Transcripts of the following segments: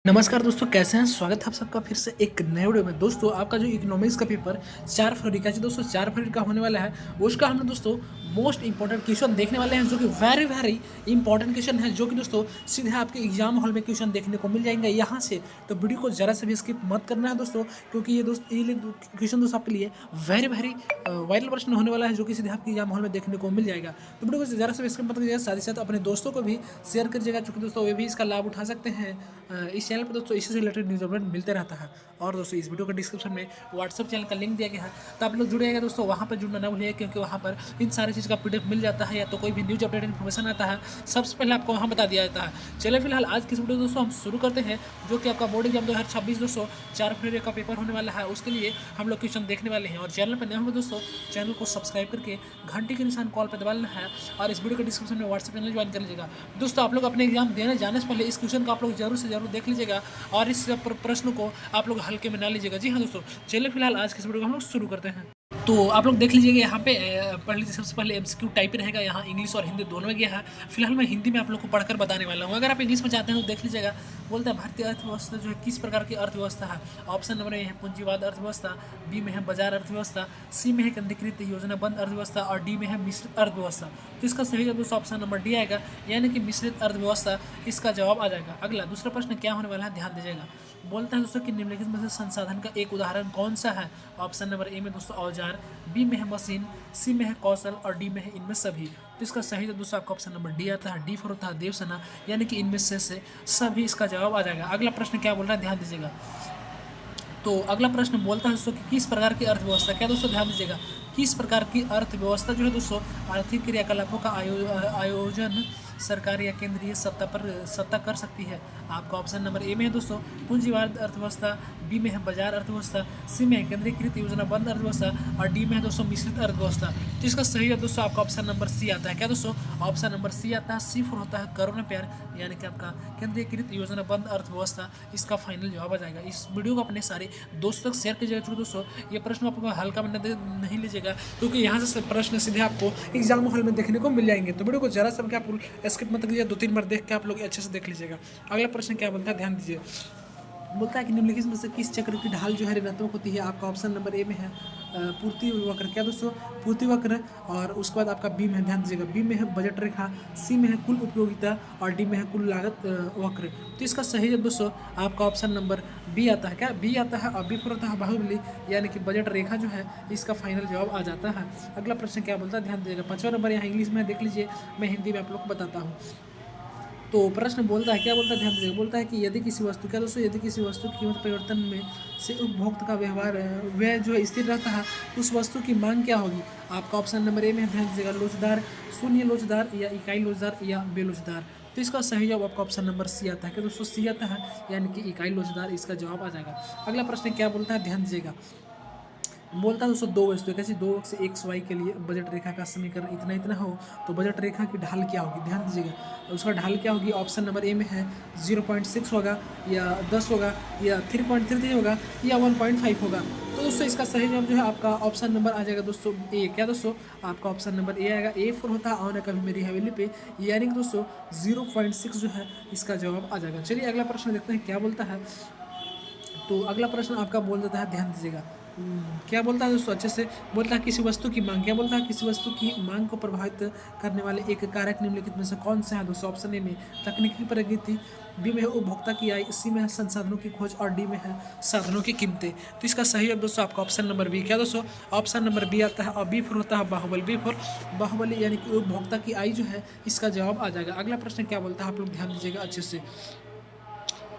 नमस्कार दोस्तों, कैसे हैं? स्वागत है आप सबका फिर से एक नए वीडियो में। दोस्तों, आपका जो इकोनॉमिक्स का पेपर 4 फरवरी का जी दोस्तों 4 फरवरी का होने वाला है, उसका हम लोग दोस्तों मोस्ट इंपॉर्टेंट क्वेश्चन देखने वाले हैं, जो कि वेरी वेरी इंपॉर्टेंट क्वेश्चन है, जो कि दोस्तों सीधे आपके एग्जाम हॉल में क्वेश्चन देखने को मिल जाएंगे यहाँ से। तो वीडियो को जरा से भी स्किप मत करना है दोस्तों, क्योंकि ये क्वेश्चन दोस्तों आपके लिए वेरी वेरी वायरल प्रश्न होने वाला है, जो कि सीधे आपके एग्जाम हॉल में देखने को मिल जाएगा। तो वीडियो को जरा से भी स्किप मत करिएगा, साथ ही साथ अपने दोस्तों को भी शेयर करिएगा, चूँकि दोस्तों वे भी इसका लाभ उठा सकते हैं। इस चैनल पर दोस्तों इसी से रिलेटेड न्यूज़ अपडेट मिलते रहता है। और दोस्तों इस वीडियो के डिस्क्रिप्शन में व्हाट्सएप चैनल का लिंक दिया गया है, तो आप लोग जुड़ेगा दोस्तों, वहाँ पर जुड़ना ना भूलिएगा, क्योंकि वहाँ पर इन सारी चीज़ का पीडीएफ मिल जाता है, या तो कोई भी न्यूज़ अपडेट इन्फॉर्मेशन आता है सबसे पहले आपको वहाँ बता दिया जाता है। चलिए फिलहाल आज की इस वीडियो दोस्तों हम शुरू करते हैं, जो कि आपका बोर्ड एग्जाम 2026 दोस्तों 4 फरवरी का पेपर होने वाला है, उसके लिए हम लोग क्वेश्चन देखने वाले हैं। और चैनल पर नए होंगे दोस्तों, चैनल को सब्सक्राइब करके घंटी के निशान कॉल पर दबा लेना है, और इस वीडियो के डिस्क्रिप्शन में व्हाट्सएप चैनल ज्वाइन कर लीजिएगा। दोस्तों, आप लोग अपने एग्जाम देने जाने से पहले इस क्वेश्चन को आप लोग जरूर से जरूर देख लीजिएगा, और इस प्रश्न को आप लोग हल्के में ना लीजिएगा। जी हाँ दोस्तों, चलिए फिलहाल आज के इस वीडियो को हम लोग शुरू करते हैं। तो आप लोग देख लीजिएगा यहाँ पे पढ़ लीजिए। सबसे पहले एमसीक्यू टाइप रहेगा, यहाँ इंग्लिश और हिंदी दोनों में गया है। फिलहाल मैं हिंदी में आप लोग को पढ़कर बताने वाला हूँ। अगर आप इंग्लिश में चाहते हैं तो देख लीजिएगा। बोलता है भारतीय अर्थव्यवस्था जो है किस प्रकार की अर्थव्यवस्था है। ऑप्शन नंबर ए है पूंजीवाद अर्थव्यवस्था, बी में है बाजार अर्थव्यवस्था, सी में है केंद्रीकृत योजनाबद्ध अर्थव्यवस्था, और डी में है मिश्रित अर्थव्यवस्था। तो इसका सही जवाब दोस्तों ऑप्शन नंबर डी आएगा, यानी कि मिश्रित अर्थव्यवस्था इसका जवाब आ जाएगा। अगला दूसरा प्रश्न क्या होने वाला है, ध्यान दीजिएगा। बोलता है दोस्तों कि निम्नलिखित में से संसाधन का एक उदाहरण कौन सा है। ऑप्शन नंबर ए में दोस्तों औजार, बी में है मशीन, सी में है कौशल, और डी में है इनमें सभी। तो इसका सही जवाब दोस्तों आपका ऑप्शन नंबर डी आता है, डी फॉर होता है देवसेना, यानी कि इनमें से सभी इसका जवाब आ जाएगा। अगला प्रश्न क्या बोल रहा है, ध्यान दीजिएगा। तो अगला प्रश्न बोलता है दोस्तों कि किस प्रकार की अर्थव्यवस्था, क्या दोस्तों ध्यान दीजिएगा, किस प्रकार की अर्थव्यवस्था जो है दोस्तों आर्थिक क्रियाकलापों का आयोजन सरकार या केंद्रीय सत्ता कर सकती है। आपका ऑप्शन नंबर ए में है दोस्तों पूंजीवाद अर्थव्यवस्था, बी में है बाजार अर्थव्यवस्था, सी में है केंद्रीकृत योजनाबद्ध अर्थव्यवस्था, और डी में है दोस्तों मिश्रित अर्थव्यवस्था। तो इसका सही है दोस्तों आपका ऑप्शन नंबर सी आता है। क्या दोस्तों ऑप्शन नंबर सी आता है, सी फॉर होता है करुणा प्यार, यानी कि आपका केंद्रीकृत योजनाबद्ध अर्थव्यवस्था इसका फाइनल जवाब आ जाएगा। इस वीडियो को अपने सारे दोस्तों तक शेयर कीजिएगा। चूँकि दोस्तों ये प्रश्न आपको हल्का में नहीं लीजिएगा, क्योंकि यहाँ से प्रश्न सीधे आपको एग्जाम हॉल में देखने को मिल जाएंगे। तो वीडियो को जरा सा आप स्किप मत कीजिए, 2-3 बार देख के आप लोग अच्छे से देख लीजिएगा। अगला प्रश्न क्या बोलता है, ध्यान दीजिए। बोलता है कि निम्नलिखित में से किस चक्र की ढाल जो है ऋणात्मक होती है। आपका ऑप्शन नंबर ए में है पूर्ति वक्र, क्या दोस्तों पूर्ति वक्र, और उसके बाद आपका बी में है, ध्यान दीजिएगा, बी में है बजट रेखा, सी में है कुल उपयोगिता, और डी में है कुल लागत वक्र। तो इसका सही जवाब दोस्तों आपका ऑप्शन नंबर बी आता है। क्या बी आता है, और बी पर होता है बाहुबली, यानी कि बजट रेखा जो है इसका फाइनल जवाब आ जाता है। अगला प्रश्न क्या बोलता है, ध्यान दीजिएगा। 5वां नंबर यहाँ इंग्लिश में देख लीजिए, मैं हिंदी में आप लोग को बताता हूँ। तो प्रश्न बोलता है, क्या बोलता है, ध्यान दीजिएगा। बोलता है कि यदि किसी वस्तु, क्या दोस्तों यदि किसी वस्तु की कीमत परिवर्तन में से उपभोक्ता का व्यय जो है स्थिर रहता है, उस वस्तु की मांग क्या होगी। आपका ऑप्शन नंबर ए में ध्यान दीजिएगा, लोचदार, शून्य लोचदार, या इकाई लोचदार, या बेलोचदार। तो इसका सही जवाब आपका ऑप्शन नंबर सी आता है। क्या दोस्तों सी आता है, यानी कि इकाई लोचदार इसका जवाब आ जाएगा। अगला प्रश्न क्या बोलता है, ध्यान दीजिएगा। बोलता है दोस्तों दो वस्तु कैसे, दो से एक्स वाई के लिए बजट रेखा का समीकरण इतना इतना हो, तो बजट रेखा की ढाल क्या होगी। ध्यान दीजिएगा, उसका ढाल क्या होगी। ऑप्शन नंबर ए में है 0.6 होगा, या 10 होगा, या 3.33 होगा, या 1.5 होगा। तो दोस्तों इसका सही जवाब जो है आपका ऑप्शन नंबर आ जाएगा दोस्तों ए। क्या दोस्तों आपका ऑप्शन नंबर ए आएगा, ए फॉर होता है आओ ना कभी मेरी हवेली पे, यानी कि दोस्तों 0.6 जो है इसका जवाब आ जाएगा। चलिए अगला प्रश्न देखते हैं क्या बोलता है। तो अगला प्रश्न आपका बोल देता है, ध्यान दीजिएगा। क्या बोलता है दोस्तों अच्छे से। बोलता है किसी वस्तु की मांग, क्या बोलता है किसी वस्तु की मांग को प्रभावित करने वाले एक कारक निम्नलिखित में से कौन सा है। दोस्तों ऑप्शन ए में तकनीकी प्रगति, बी में है उपभोक्ता की आय, सी में है संसाधनों की खोज, और डी में है साधनों की कीमतें। तो इसका सही है दोस्तों आपका ऑप्शन नंबर बी। क्या दोस्तों ऑप्शन नंबर बी आता है, और बी फिर होता है बाहुबली, बी फिर बाहुबली, यानी कि उपभोक्ता की आय जो है इसका जवाब आ जाएगा। अगला प्रश्न क्या बोलता है आप लोग ध्यान दीजिएगा अच्छे से।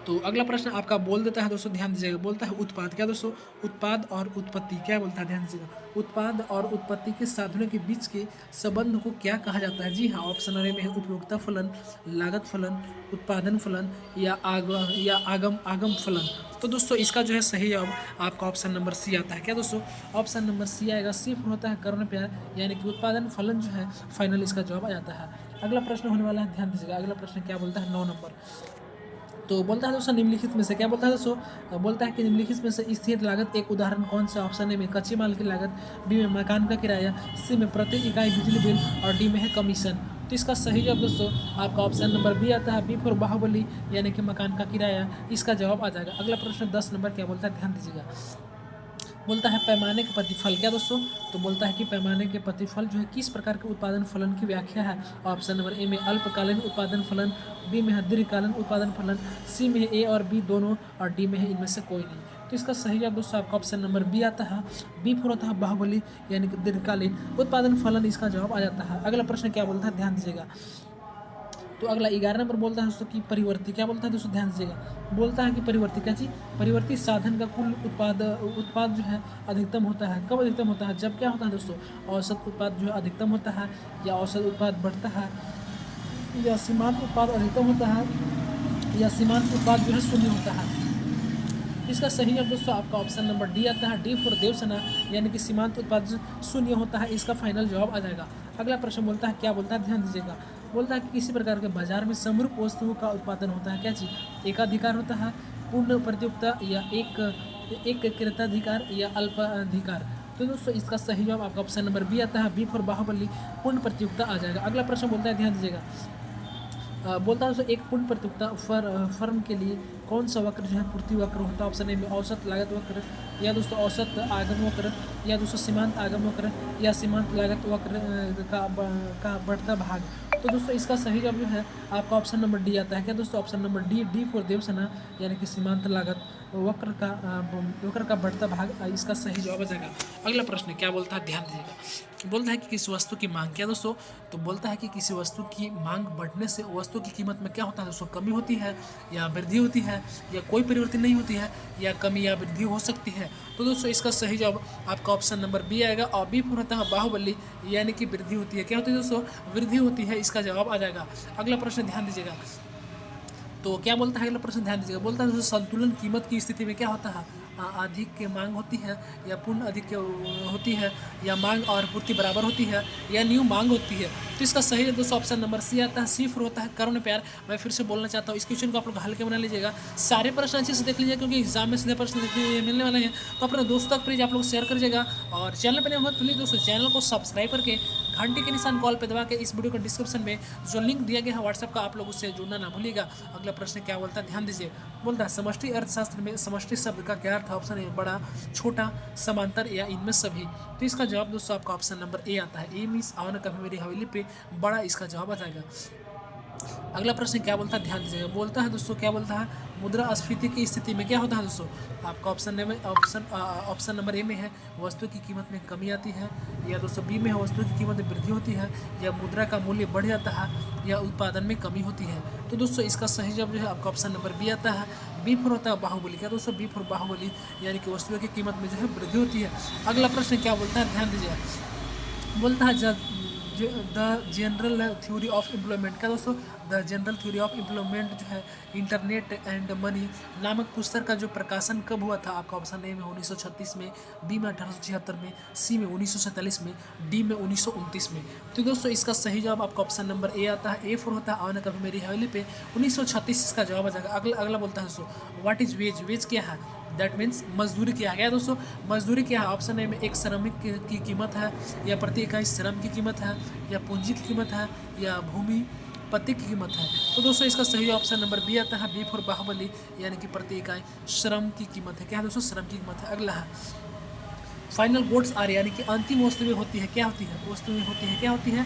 तो अगला प्रश्न आपका बोल देता है दोस्तों, ध्यान दीजिएगा। बोलता है उत्पाद, क्या दोस्तों उत्पाद और उत्पत्ति, क्या बोलता है ध्यान दीजिएगा। उत्पाद और उत्पत्ति के साधनों के बीच के संबंध को क्या कहा जाता है। जी हाँ, ऑप्शन ए में है उपभोक्ता फलन, लागत फलन, उत्पादन फलन, या आगम फलन। तो दोस्तों इसका जो है सही जवाब आपका ऑप्शन नंबर सी आता है। क्या दोस्तों ऑप्शन नंबर सी आएगा, सी होता है करुणा प्यार, यानी कि उत्पादन फलन जो है फाइनल इसका जवाब आ जाता है। अगला प्रश्न होने वाला है, ध्यान दीजिएगा। अगला प्रश्न क्या बोलता है, 9 नंबर। तो बोलता है दोस्तों निम्नलिखित में से, क्या बोलता है दोस्तों बोलता है कि निम्नलिखित में से स्थिर लागत एक उदाहरण कौन सा। ऑप्शन ए में कच्चे माल की लागत, बी में मकान का किराया, सी में प्रति इकाई बिजली बिल, और डी में है कमीशन। तो तो इसका सही जवाब दोस्तों आपका ऑप्शन नंबर बी आता है, बी फॉर बाहुबली यानी कि मकान का किराया, इसका जवाब आ जाएगा। अगला प्रश्न 10 नंबर क्या बोलता है, ध्यान दीजिएगा। बोलता है पैमाने के प्रतिफल क्या दोस्तों, तो बोलता है कि पैमाने के प्रतिफल जो है किस प्रकार के उत्पादन फलन की व्याख्या है। ऑप्शन नंबर ए में अल्पकालीन उत्पादन फलन, बी में है दीर्घकालीन उत्पादन फलन, सी में है ए और बी दोनों, और डी में है इनमें से कोई नहीं। तो इसका सही जवाब दोस्तों आपका ऑप्शन नंबर बी आता है, बी फोर होता है बाहुबली यानी कि दीर्घकालीन उत्पादन फलन, इसका जवाब आ जाता है। अगला प्रश्न क्या बोलता है, ध्यान दीजिएगा। तो अगला 11 नंबर बोलता है दोस्तों कि परिवर्ती क्या बोलता है दोस्तों, ध्यान दीजिएगा। बोलता है कि परिवर्ती क्या चीज़, परिवर्ती साधन का कुल उत्पाद जो है अधिकतम होता है। कब अधिकतम होता है, जब क्या होता है दोस्तों, औसत उत्पाद जो है अधिकतम होता है, या औसत उत्पाद बढ़ता है, या सीमांत उत्पाद अधिकतम होता है, या सीमांत उत्पाद जो है शून्य होता है। इसका सही जवाब दोस्तों आपका ऑप्शन नंबर डी आता है, डी फॉर देवसेना यानी कि सीमांत उत्पाद शून्य होता है, इसका फाइनल जवाब आ जाएगा। अगला प्रश्न बोलता है, क्या बोलता है, ध्यान दीजिएगा। बोलता है कि किसी प्रकार के बाजार में समरूप वस्तुओं का उत्पादन होता है, क्या चीज़, एकाधिकार होता है, पूर्ण प्रतियोगिता, या एक क्रेताधिकार, या अल्पाधिकार। तो दोस्तों इसका सही जवाब आपका ऑप्शन नंबर बी आता है, बी फॉर बाहुबली पूर्ण प्रतियोगिता आ जाएगा। अगला प्रश्न बोलता है, ध्यान दीजिएगा। बोलता है दोस्तों एक पूर्ण प्रतियोगिता फर्म के लिए कौन सा वक्र जो है पूर्ति वक्र होता है। ऑप्शन ए में औसत लागत वक्र, या दोस्तों औसत आगम वक्र, या दोस्तों सीमांत आगम वक्र, या सीमांत लागत वक्र का बढ़ता भाग। तो दोस्तों इसका सही जवाब जो है आपका ऑप्शन नंबर डी आता है, क्या दोस्तों, option number D, D for Devsena यानी कि सीमांत लागत वक्र का बढ़ता भाग, इसका सही जवाब आ जाएगा। अगला प्रश्न क्या बोलता है, ध्यान दीजिएगा। बोलता है कि किसी वस्तु की मांग, क्या दोस्तों, तो बोलता है कि किसी वस्तु की मांग बढ़ने से वस्तु की कीमत में क्या होता है दोस्तों, कमी होती है या वृद्धि होती है, या कोई परिवर्तन नहीं होती है, या कमी या वृद्धि हो सकती है। तो दोस्तों इसका सही जवाब आपका ऑप्शन नंबर बी आएगा, और बी फॉर होता है बाहुबली यानी कि वृद्धि होती है। क्या होती है दोस्तों, वृद्धि होती है, इसका जवाब आ जाएगा। अगला प्रश्न ध्यान दीजिएगा। तो क्या बोलता है अगला प्रश्न, ध्यान दीजिएगा। बोलता है दोस्तों संतुलन कीमत की स्थिति में क्या होता है, अधिक की मांग होती है, या पूर्ण अधिक होती है, या मांग और पूर्ति बराबर होती है, या न्यू मांग होती है। तो इसका सही दोस्तों ऑप्शन नंबर सी आता है, सी फॉर होता है करुण प्यार। मैं फिर से बोलना चाहता हूँ, इस क्वेश्चन को आप लोग हल्के बना लीजिएगा, सारे प्रश्न अच्छे से देख लीजिएगा, क्योंकि एग्जाम में सीधे प्रश्न मिलने वाले हैं। तो अपने दोस्तों तक प्लीज आप लोग शेयर करिएगा, और चैनल पर नहीं हो प्लीज दोस्तों चैनल को सब्सक्राइब करके घंटे के निशान कॉल पर दबा के इस वीडियो के डिस्क्रिप्शन में जो लिंक दिया गया है व्हाट्सएप का, आप लोग उससे जुड़ना ना भूलिएगा। अगला प्रश्न क्या बोलता है, ध्यान दीजिए। बोलता है समष्टि अर्थशास्त्र में समष्टि शब्द का क्या अर्थ है। ऑप्शन ए बड़ा, छोटा, समांतर, या इनमें सभी। तो इसका जवाब दोस्तों आपका ऑप्शन नंबर ए आता है, ए मीन्स आओ ना कभी मेरी हवेली पे, बड़ा, इसका जवाब आ जाएगा। अगला प्रश्न क्या बोलता है, ध्यान दीजिएगा। बोलता है दोस्तों, क्या बोलता है, मुद्रास्फीति की स्थिति में क्या होता है दोस्तों। आपका ऑप्शन नंबर ए में है वस्तु की कीमत में कमी आती है, या दोस्तों बी में है वस्तु की कीमत में वृद्धि होती है, या मुद्रा का मूल्य बढ़ जाता है, या उत्पादन में कमी होती है। तो दोस्तों इसका सही जवाब जो है आपका ऑप्शन नंबर बी आता है, बी फॉर होता है बाहुबली। क्या दोस्तों, बी फॉर बाहुबली यानी कि वस्तुओं की कीमत में जो है वृद्धि होती है। अगला प्रश्न क्या बोलता है, ध्यान दीजिए। बोलता है the general theory of employment. क्या दोस्तों, the general theory of employment जो है इंटरनेट एंड मनी नामक पुस्तक का जो प्रकाशन कब हुआ था। आपका ऑप्शन ए में 1936 में, बी में 1876 में, सी में 1947 में, डी में 1929 में। तो दोस्तों इसका सही जवाब आपका ऑप्शन नंबर ए आता है, ए फॉर होता है आओ ना कभी मेरी हवेली पे, 1936 इसका जवाब आ जाएगा। अगला बोलता है दोस्तों व्हाट इज वेज, वेज क्या है, दैट मीन्स मजदूरी क्या है। क्या दोस्तों, मजदूरी क्या है। ऑप्शन ए में एक श्रमिक की कीमत है, या प्रति इकाई श्रम की कीमत है, या पूंजी की कीमत है, या भूमि पति की कीमत है। तो दोस्तों इसका सही ऑप्शन नंबर बी आता है, बी फॉर बाहुबली यानी कि प्रति इकाई श्रम की कीमत है। क्या है दोस्तों, श्रम की कीमत है। अगला है फाइनल गुड्स आर यानी कि अंतिम वस्तुएं होती है। क्या होती है, वस्तुएं होती है, क्या होती है।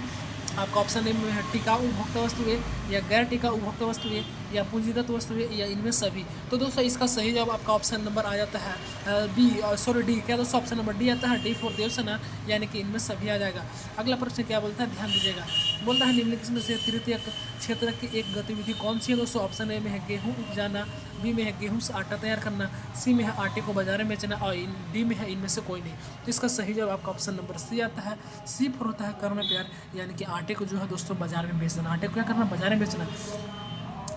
आपका ऑप्शन ए में है टिकाऊ उपभोक्ता वस्तुएं, या गैर टिकाऊ उपभोक्ता वस्तुएं, या पूंजीगत वस्तुएं, या इनमें सभी। तो दोस्तों इसका सही जवाब आपका ऑप्शन नंबर आ जाता है डी। क्या दोस्तों, ऑप्शन नंबर डी आता है, डी फॉर देवसेना यानी कि इनमें सभी आ जाएगा। अगला प्रश्न क्या बोलता है, ध्यान दीजिएगा। बोलता है निम्नलिखित में से तृतीय क्षेत्र की एक गतिविधि कौन सी है दोस्तों। ऑप्शन ए में है गेहूँ उपजाना, बी में है गेहूँ से आटा तैयार करना, सी में है आटे को बाजार में बेचना, और डी में है इनमें से कोई नहीं। तो इसका सही जवाब आपका ऑप्शन नंबर सी आता है, सी फॉर होता है करुण प्यार यानी कि आटे को जो है दोस्तों बाजार में बेचना। आटे को क्या करना, बाजार में बेचना।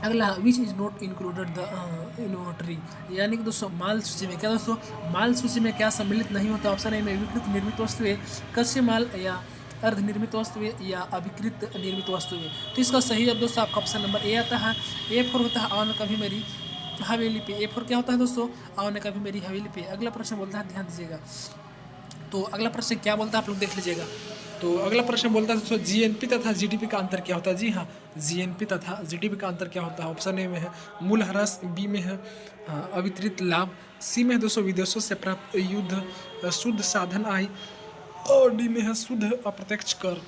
अगला which is not included the inventory यानी कि दोस्तों माल सूची में। क्या दोस्तों, माल सूची में क्या सम्मिलित नहीं होता। ऑप्शन ए में विकृत निर्मित वस्तुएं, कच्चे माल, या अर्धनिर्मित वस्तुएं, या अभिकृत निर्मित वस्तुएं। तो इसका सही जवाब दोस्तों आपका ऑप्शन नंबर ए आता है, ए फॉर होता है आओ ना कभी मेरी हवेली पे। ए फॉर क्या होता है दोस्तों, आओ ना कभी मेरी हवेली पे। अगला प्रश्न बोलता है, ध्यान दीजिएगा। तो अगला प्रश्न क्या बोलता है आप लोग देख लीजिएगा। तो अगला प्रश्न बोलता है दोस्तों जीएनपी तथा जीडीपी का अंतर क्या होता है। जी हाँ, जीएनपी तथा जीडीपी का अंतर क्या होता है। ऑप्शन ए में है मूल ह्रास, बी में है अवितरित लाभ, सी में है दोस्तों विदेशों से प्राप्त युद्ध शुद्ध साधन आय, और डी में है शुद्ध अप्रत्यक्ष कर।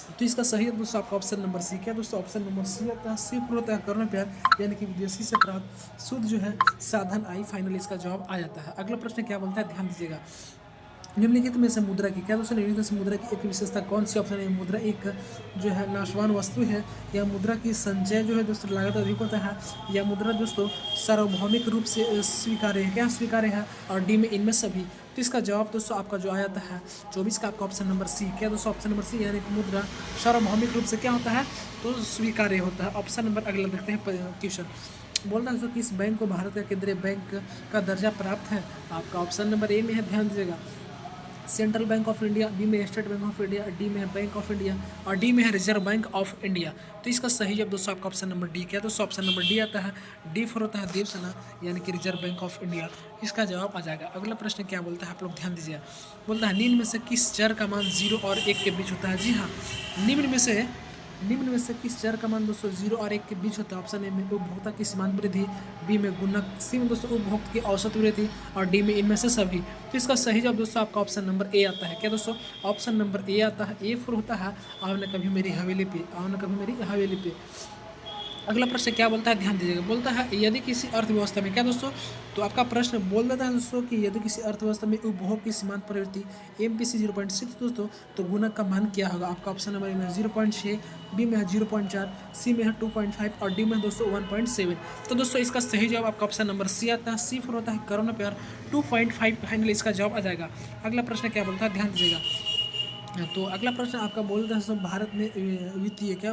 तो इसका सही है दोस्तों आपका ऑप्शन नंबर सी। क्या दोस्तों ऑप्शन नंबर सी आता है, सी होता है करुण प्यार, यानी कि विदेशी से प्राप्त शुद्ध जो है साधन आई। फाइनली इसका जवाब आ जाता है। अगला प्रश्न क्या बोलता है, ध्यान दीजिएगा। निम्नलिखित में से मुद्रा की, क्या दोस्तों निम्नलिखित से मुद्रा की एक विशेषता कौन सी। ऑप्शन है मुद्रा एक जो है नाशवान वस्तु है, या मुद्रा की संचय जो है दोस्तों लागत अधिक होता है, या मुद्रा दोस्तों सार्वभौमिक रूप से स्वीकार्य है, क्या स्वीकार्य है, और डी में इनमें सभी। तो इसका जवाब दोस्तों आपका जो आया है 24 का आपका ऑप्शन नंबर सी। क्या दोस्तों ऑप्शन नंबर सी, यानी कि मुद्रा सार्वभौमिक रूप से क्या होता है, तो स्वीकार्य होता है। ऑप्शन नंबर अगला देखते हैं क्वेश्चन। बोलता है कि इस बैंक को भारत का केंद्रीय बैंक का दर्जा प्राप्त है। आपका ऑप्शन नंबर ए में है, ध्यान दीजिएगा, central bank of India, B में state bank of India, D में है बैंक ऑफ इंडिया, और डी में है रिजर्व बैंक ऑफ इंडिया। तो इसका सही जवाब दोस्तों आपका ऑप्शन नंबर डी। क्या दोस्तों ऑप्शन नंबर डी आता है, डी फॉर होता है देवसेना, यानी कि रिजर्व बैंक ऑफ इंडिया। इसका जवाब आ जाएगा। अगला प्रश्न क्या बोलता है आप लोग ध्यान दीजिए। बोलता है निम्न में से किस चर का मान 0 और 1 के बीच होता है। जी हाँ, निम्न में से किस चर का मान दोस्तों 0 और 1 के बीच होता है। ऑप्शन ए में उपभोक्ता की सीमांत वृद्धि, बी में गुणक, सी में दोस्तों उपभोक्ता की औसत वृद्धि, और डी में इनमें से सभी। तो इसका सही जवाब दोस्तों आपका ऑप्शन नंबर ए आता है। क्या दोस्तों ऑप्शन नंबर ए आता है, ए फॉर होता है आओ न कभी मेरी हवेली पे, आओ न कभी मेरी हवेली पे। अगला प्रश्न क्या बोलता है, ध्यान दीजिएगा। बोलता है यदि किसी अर्थव्यवस्था में, क्या दोस्तों, तो आपका प्रश्न बोल देता है दोस्तों कि यदि किसी अर्थव्यवस्था में उपभोग की सीमांत प्रवृत्ति MPC 0.6 दोस्तों, तो गुणक का मान क्या होगा। आपका ऑप्शन नंबर ए में 0.6, बी में है 0.4, सी में है 2.5, और डी में दोस्तों 1.7। तो दोस्तों इसका सही जवाब आपका ऑप्शन नंबर सी आता है, सी फॉर होता है करुण प्यार, 2.5 फाइनली इसका जवाब आ जाएगा। अगला प्रश्न क्या बोलता है, ध्यान दीजिएगा। तो अगला प्रश्न आपका बोलता है भारत में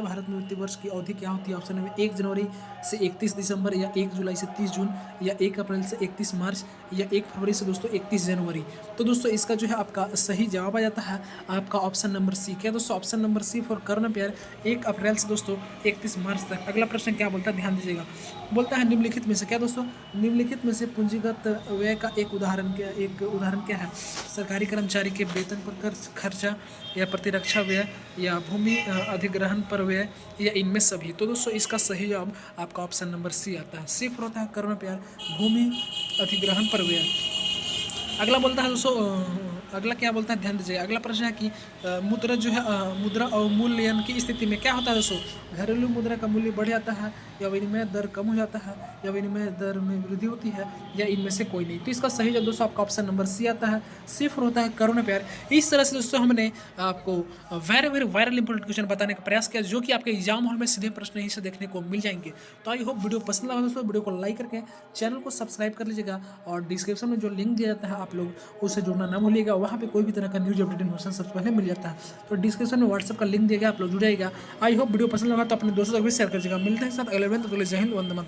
भारत में वित्तीय वर्ष की अवधि क्या होती है। ऑप्शन में 1 जनवरी से 31 दिसंबर, या 1 जुलाई से 30 जून, या 1 अप्रैल से 31 मार्च, या 1 फरवरी से दोस्तों 31 जनवरी। तो दोस्तों इसका जो है आपका सही जवाब आ जाता है आपका ऑप्शन नंबर सी। क्या दोस्तों ऑप्शन नंबर सी फॉर करुण प्यार, 1 अप्रैल से दोस्तों 31 मार्च तक। अगला प्रश्न क्या बोलता है, ध्यान दीजिएगा। बोलता है निम्नलिखित में से, क्या दोस्तों निम्नलिखित में से पूंजीगत व्यय का एक उदाहरण क्या है। सरकारी कर्मचारी के वेतन पर खर्चा, या प्रतिरक्षा व्यय, या भूमि अधिग्रहण पर व्यय, या इनमें सभी। तो दोस्तों इसका सही जवाब आपका ऑप्शन नंबर सी आता है, सी होता है करुण प्यार, भूमि अधिग्रहण पर व्यय। अगला बोलता है दोस्तों अगला क्या बोलता है, ध्यान दीजिए। अगला प्रश्न है कि मुद्रा जो है मुद्रा अवमूल्यन की स्थिति में क्या होता है दोस्तों। घरेलू मुद्रा का मूल्य बढ़ जाता है, या विनिमय दर कम हो जाता है, या विनिमय दर में वृद्धि होती है, या इनमें से कोई नहीं। तो इसका सही जवाब दोस्तों आपका ऑप्शन नंबर सी आता है, सी फॉर होता है करुण प्यार। इस तरह से दोस्तों हमने आपको very very viral important question बताने का प्रयास किया, जो कि आपके एग्जाम हॉल में सीधे प्रश्न यहीं से देखने को मिल जाएंगे। तो आई होप वीडियो पसंद लगा दोस्तों, वीडियो को लाइक करके चैनल को सब्सक्राइब कर लीजिएगा, और डिस्क्रिप्शन में जो लिंक दिया जाता है आप लोग उससे जुड़ना ना भूलिएगा। वहाँ पे कोई भी तरह का न्यूज अपडेट इन्फॉर्मेशन सबसे पहले मिल जाता है। तो डिस्क्रिप्शन में व्हाट्सएप का लिंक दिया गया, आप लोग जुड़ जाएगा। आई होप वीडियो पसंद लगा तो अपने दोस्तों तक भी शेयर कर दीजिएगा। मिलते हैं साथ अगले जय हिंद, वंदे मातरम।